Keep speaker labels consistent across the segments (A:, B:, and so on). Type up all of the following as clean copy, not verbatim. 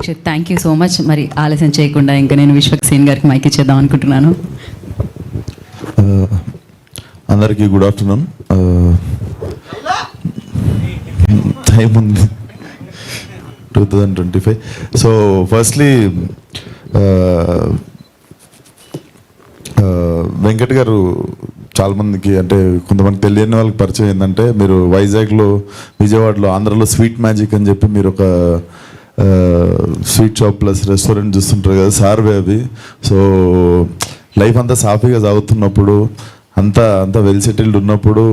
A: Rakshit, thank you so much. మరి ఆలస్యం చేయకుండా ఇంకా నేను విశ్వక్సేన్ గారికి మైక్ ఇచ్చేద్దాం అనుకుంటున్నాను.
B: అందరికీ గుడ్ ఆఫ్టర్నూన్. టైం ఉంది 2025. సో ఫస్ట్లీ వెంకట్ గారు చాలామందికి అంటే కొంతమంది తెలియని వాళ్ళకి పరిచయం ఏంటంటే, మీరు వైజాగ్లో, విజయవాడలో, ఆంధ్రలో స్వీట్ మ్యాజిక్ అని చెప్పి మీరు ఒక స్వీట్ షాప్ ప్లస్ రెస్టారెంట్ చూస్తుంటారు కదా, సార్వే అవి. సో లైఫ్ అంతా సాఫీగా సాగుతున్నప్పుడు, అంతా వెల్ సెటిల్డ్ ఉన్నప్పుడు,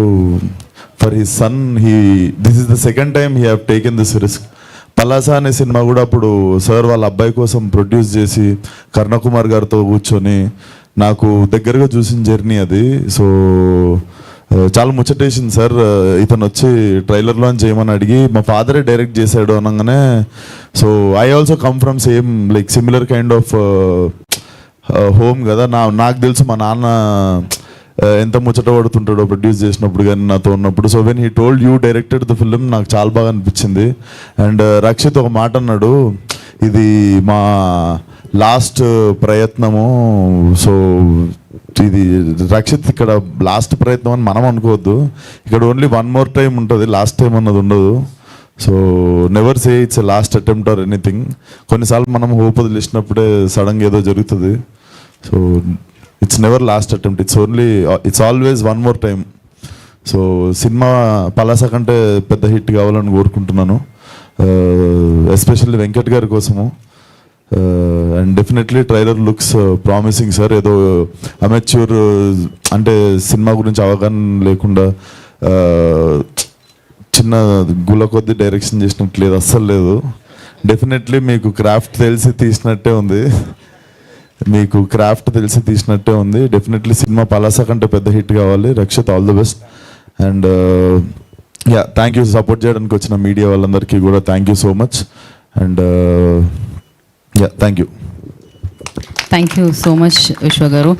B: for his son this is the second time he have taken this risk. Palasa అనే సినిమా కూడా అప్పుడు సార్ వాళ్ళ అబ్బాయి కోసం ప్రొడ్యూస్ చేసి కరుణకుమార్ గారితో కూర్చొని నాకు దగ్గరగా చూసిన జర్నీ అది. సో చాలా ముచ్చటేసింది సార్. ఇతను వచ్చి ట్రైలర్లో చేయమని అడిగి మా ఫాదరే డైరెక్ట్ చేశాడు అనగానే, so I also come from same like similar kind of home కదా. నాకు తెలుసు మా నాన్న ఎంత ముచ్చట పడుతుంటాడో ప్రొడ్యూస్ చేసినప్పుడు కానీ నాతో ఉన్నప్పుడు. So when he told you directed the film, నాకు చాలా బాగా అనిపించింది. అండ్ రక్షిత్ ఒక మాట అన్నాడు, ఇది మా లాస్ట్ ప్రయత్నము. సో ఇది రక్షిత్ ఇక్కడ లాస్ట్ ప్రయత్నం అని మనం అనుకోవద్దు. ఇక్కడ ఓన్లీ వన్ మోర్ టైం ఉంటుంది, లాస్ట్ టైం అన్నది ఉండదు. So never say it's last attempt or anything. కొన్నిసార్లు మనం హోప్ వదిలేసినప్పుడే సడన్గా ఏదో జరుగుతుంది. So it's never lost attempt, it's always one more time. So cinema Palasa కంటే పెద్ద హిట్ కావాలని కోరుకుంటున్నాను, ఎస్పెషల్లీ వెంకట్ గారి కోసము. And definitely trailer looks promising sir. ఏదో అమెచ్యూర్ అంటే సినిమా గురించి అవగాహన లేకుండా చిన్న గుల కొద్ది డైరెక్షన్ చేసినట్టు లేదు, అస్సలు లేదు. డెఫినెట్లీ మీకు క్రాఫ్ట్ తెలిసి తీసినట్టే ఉంది. డెఫినెట్లీ సినిమా పలాస కంటే పెద్ద హిట్ కావాలి. Rakshit, all the best. And yeah, thank you support చేయడానికి వచ్చిన మీడియా వాళ్ళందరికీ కూడా thank you so much. And yeah, thank you
A: so much Vishwa గారు.